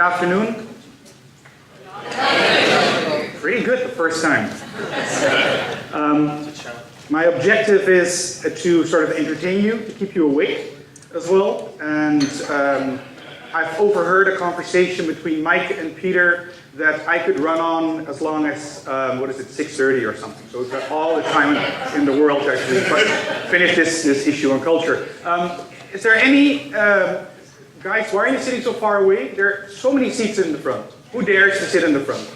afternoon. Pretty good the first time. My objective is to sort of entertain you, to keep you awake as well. And I've overheard a conversation between Mike and Peter that I could run on as long as, 6:30 or something. So we've got all the time in the world to actually finish this issue on culture. Is there any, guys, why are you sitting so far away? There are so many seats in the front. Who dares to sit in the front?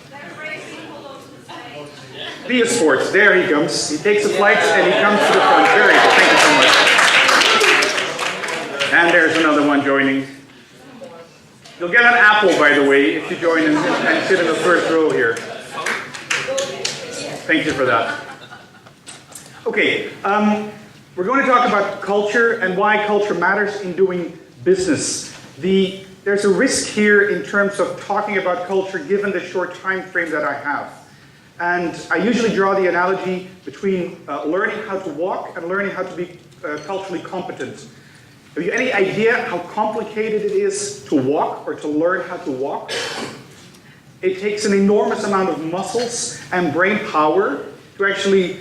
Via Sports, there he comes. He takes the flights and he comes to the front. Very good, thank you so much. And there's another one joining. You'll get an apple, by the way, if you join and sit in the first row here. Thank you for that. Okay, we're going to talk about culture and why culture matters in doing business. There's a risk here in terms of talking about culture given the short time frame that I have. And I usually draw the analogy between learning how to walk and learning how to be culturally competent. Have you any idea how complicated it is to walk or to learn how to walk? It takes an enormous amount of muscles and brain power to actually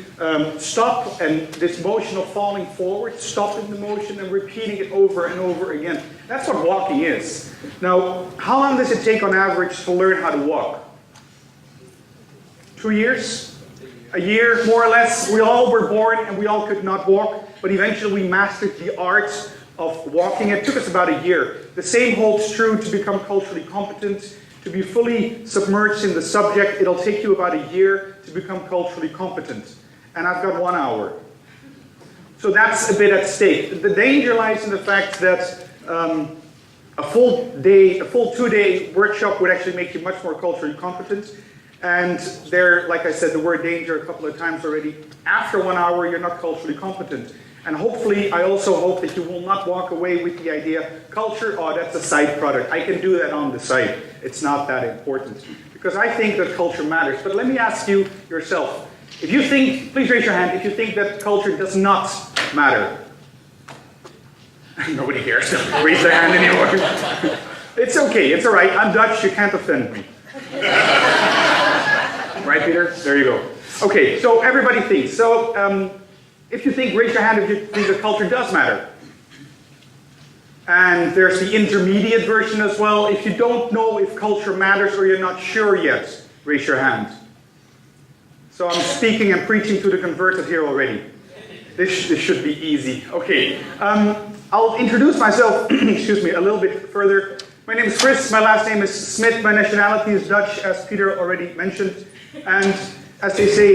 stop and this motion of falling forward, stopping the motion and repeating it over and over again. That's what walking is. Now, how long does it take on average to learn how to walk? 2 years? A year, more or less. We all were born and we all could not walk, but eventually we mastered the art of walking. It took us about a year. The same holds true to become culturally competent. To be fully submerged in the subject, it'll take you about a year to become culturally competent. And I've got 1 hour. So that's a bit at stake. The danger lies in the fact that a full 2-day workshop would actually make you much more culturally competent. And there, like I said, the word danger a couple of times already. After 1 hour, you're not culturally competent. And hopefully, I also hope that you will not walk away with the idea, culture, oh, that's a side product. I can do that on the side. It's not that important. Because I think that culture matters. But let me ask you yourself. If you think, please raise your hand, if you think that culture does not matter. Nobody cares to raise their hand anymore. It's okay, it's all right. I'm Dutch, you can't offend me. Right, Peter? There you go. Okay, so everybody thinks. So, if you think, raise your hand if you think that culture does matter. And there's the intermediate version as well. If you don't know if culture matters or you're not sure yet, raise your hand. So I'm speaking and preaching to the converted here already. This should be easy. Okay, I'll introduce myself, excuse me, a little bit further. My name is Chris, my last name is Smit, my nationality is Dutch, as Peter already mentioned. And as they say,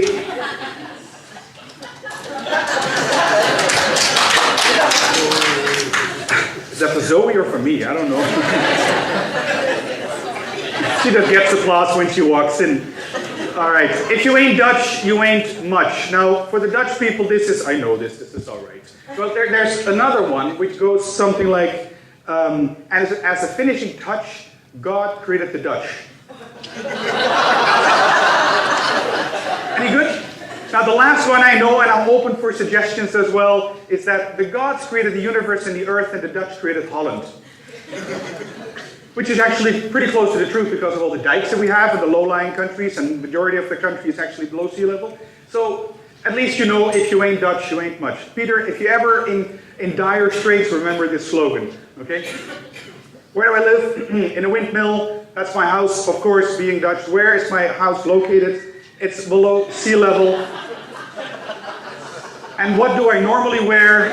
is that for Zoe or for me? I don't know. She just gets applause when she walks in. All right, if you ain't Dutch, you ain't much. Now, for the Dutch people, I know this is all right. But there's another one which goes something like, as a finishing touch, God created the Dutch. Any good? Now the last one I know, and I'm open for suggestions as well, is that the gods created the universe and the earth and the Dutch created Holland. Which is actually pretty close to the truth because of all the dikes that we have in the low-lying countries, and the majority of the country is actually below sea level. So at least you know if you ain't Dutch, you ain't much. Peter, if you're ever in dire straits, remember this slogan, okay? Where do I live? In a windmill. That's my house, of course, being Dutch. Where is my house located? It's below sea level. And what do I normally wear?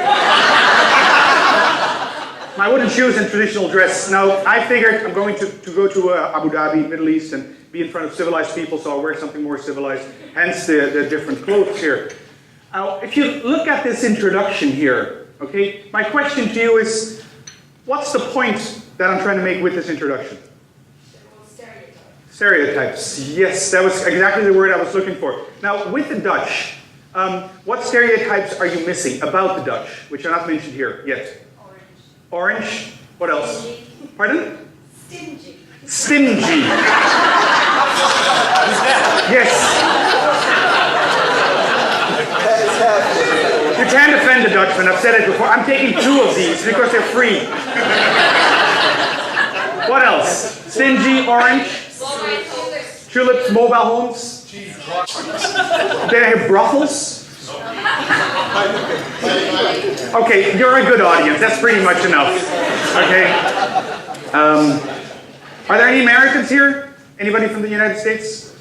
My wooden shoes and traditional dress. Now, I figured I'm going to go to Abu Dhabi, Middle East, and be in front of civilized people, so I'll wear something more civilized, hence the different clothes here. Now, if you look at this introduction here, okay, my question to you is, what's the point that I'm trying to make with this introduction? Stereotypes. Yes, that was exactly the word I was looking for. Now, with the Dutch, what stereotypes are you missing about the Dutch, which are not mentioned here yet? Orange. What else? Stingy. Pardon? Stingy. Stingy. Yes. You can't offend a Dutchman. I've said it before. I'm taking 2 of these because they're free. What else? Stingy, orange. Tulips, mobile homes. Then I have brothels. Okay, you're a good audience. That's pretty much enough. Okay. Are there any Americans here? Anybody from the United States?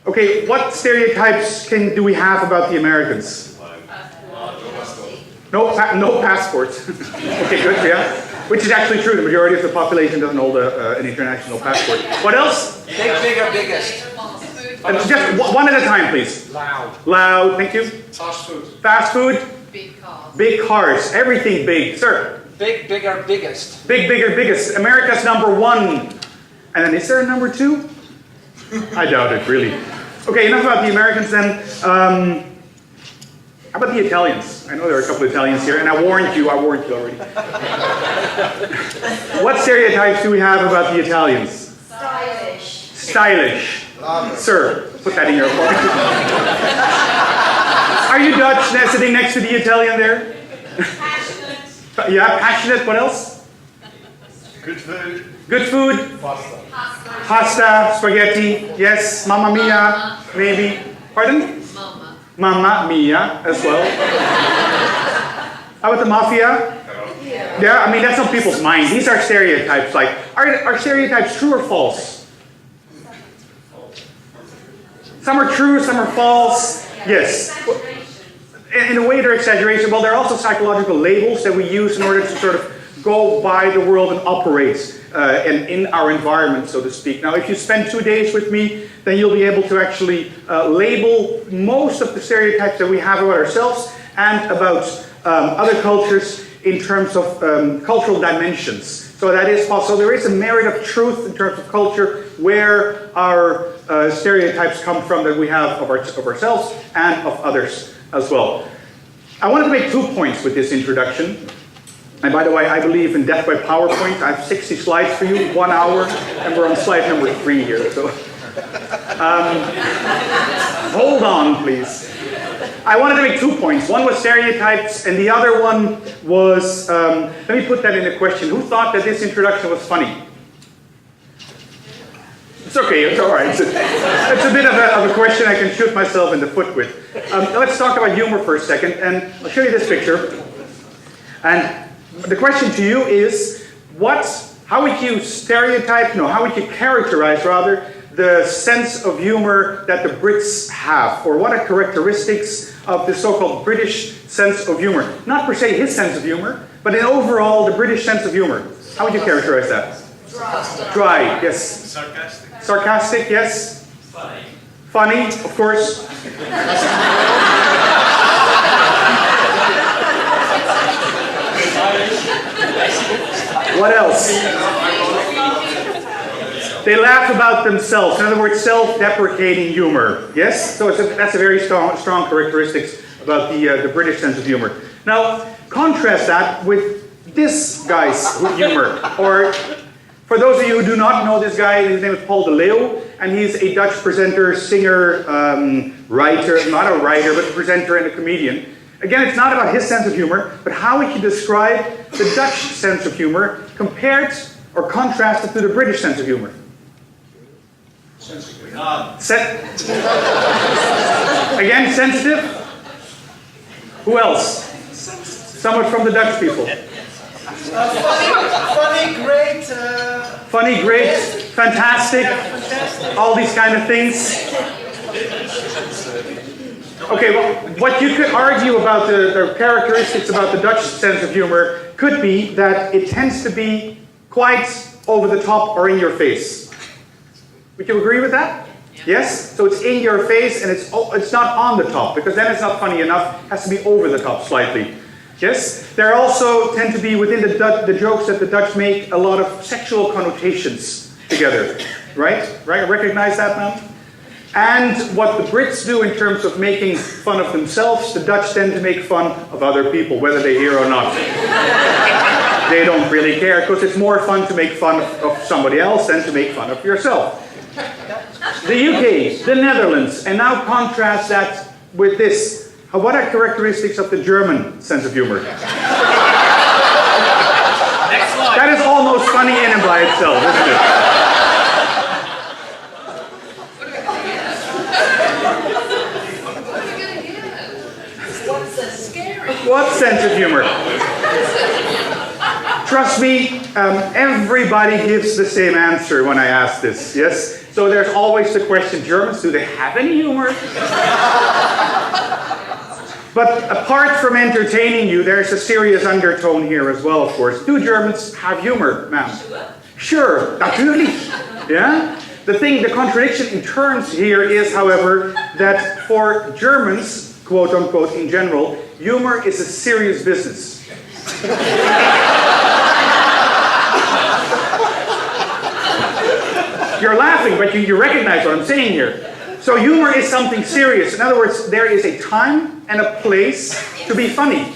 Okay, what stereotypes do we have about the Americans? No passports. Okay, good, yeah. Which is actually true. The majority of the population doesn't hold an international passport. What else? Big, bigger, biggest. Just one at a time, please. Loud. Loud, thank you. Fast food. Fast food. Big cars. Big cars. Everything big. Sir? Big, bigger, biggest. Big, bigger, biggest. America's #1. And then is there a #2? I doubt it, really. Okay, enough about the Americans then. How about the Italians? I know there are a couple of Italians here, and I warned you already. What stereotypes do we have about the Italians? Stylish. Stylish. Sir, put that in your report. Are you Dutch sitting next to the Italian there? Passionate. Yeah, passionate. What else? Good food. Good food. Pasta. Pasta, spaghetti. Yes. Mamma mia. Maybe. Pardon? Mama. Mamma mia as well. How about the mafia? Yeah, I mean that's on people's minds. These are stereotypes. Like, are stereotypes true or false? Some are true, some are false. Yes. In a way, they're exaggeration. Well, they're also psychological labels that we use in order to sort of go by the world and operate in our environment, so to speak. Now, if you spend 2 days with me, then you'll be able to actually label most of the stereotypes that we have about ourselves and about other cultures in terms of cultural dimensions. So that is possible. There is a merit of truth in terms of culture where our stereotypes come from that we have of ourselves and of others as well. I wanted to make 2 points with this introduction. And by the way, I believe in death by PowerPoint. I have 60 slides for you, 1 hour, and we're on slide number 3 here. So hold on, please. I wanted to make 2 points. One was stereotypes, and the other one was, let me put that in a question. Who thought that this introduction was funny? It's okay, it's all right. It's a bit of a question I can shoot myself in the foot with. Let's talk about humor for a second, and I'll show you this picture. And the question to you is, how would you how would you characterize, rather, the sense of humor that the Brits have? Or what are characteristics of the so-called British sense of humor? Not per se his sense of humor, but in overall, the British sense of humor. How would you characterize that? Dry, yes. Sarcastic. Sarcastic, yes. Funny. Funny, of course. What else? They laugh about themselves. In other words, self-deprecating humor. Yes? So that's a very strong characteristic about the British sense of humor. Now, contrast that with this guy's humor. Or, for those of you who do not know this guy, his name is Paul de Leeuw, and he's a Dutch presenter, singer, writer, not a writer, but a presenter and a comedian. Again, it's not about his sense of humor, but how he can describe the Dutch sense of humor compared or contrasted to the British sense of humor. Sensitive. Again, sensitive. Who else? Someone from the Dutch people. Funny, great. Funny, great, yes. fantastic, Fantastic. all these kind of things. Okay, well, what you could argue about the characteristics about the Dutch sense of humor could be that it tends to be quite over the top or in your face. Would you agree with that? Yeah. Yes? So it's in your face and it's not on the top, because then it's not funny enough. It has to be over the top slightly. Yes? There also tend to be within the jokes that the Dutch make a lot of sexual connotations together. Right? Recognize that now? And what the Brits do in terms of making fun of themselves, the Dutch tend to make fun of other people, whether they hear or not. They don't really care, because it's more fun to make fun of somebody else than to make fun of yourself. The UK, the Netherlands, and now contrast that with this. What are characteristics of the German sense of humor? Next slide. That is almost funny in and by itself, isn't it? sense of humor. Trust me, everybody gives the same answer when I ask this, yes? So there's always the question, Germans, do they have any humor? But apart from entertaining you, there's a serious undertone here as well, of course. Do Germans have humor, ma'am? Sure, natürlich. Yeah? The contradiction in terms here is, however, that for Germans, quote unquote, in general, humor is a serious business. You're laughing, but you recognize what I'm saying here. So humor is something serious. In other words, there is a time and a place to be funny.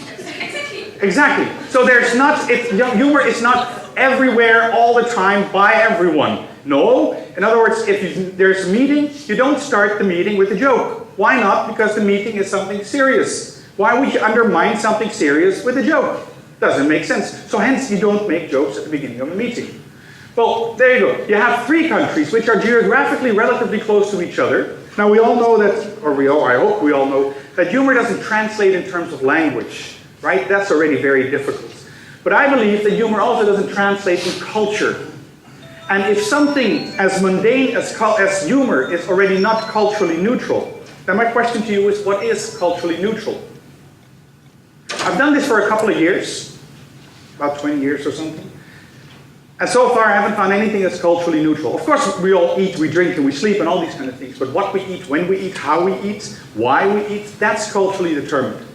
Exactly. So humor is not everywhere all the time by everyone. No. In other words, if there's a meeting, you don't start the meeting with a joke. Why not? Because the meeting is something serious. Why would you undermine something serious with a joke? Doesn't make sense. So hence you don't make jokes at the beginning of a meeting. Well, there you go. You have three countries which are geographically relatively close to each other. Now we all know that, I hope we all know, that humor doesn't translate in terms of language, right? That's already very difficult. But I believe that humor also doesn't translate in culture. And if something as mundane as humor is already not culturally neutral, then my question to you is, what is culturally neutral? I've done this for a couple of years, about 20 years or something. And so far I haven't found anything that's culturally neutral. Of course we all eat, we drink, and we sleep and all these kind of things. But what we eat, when we eat, how we eat, why we eat, that's culturally determined.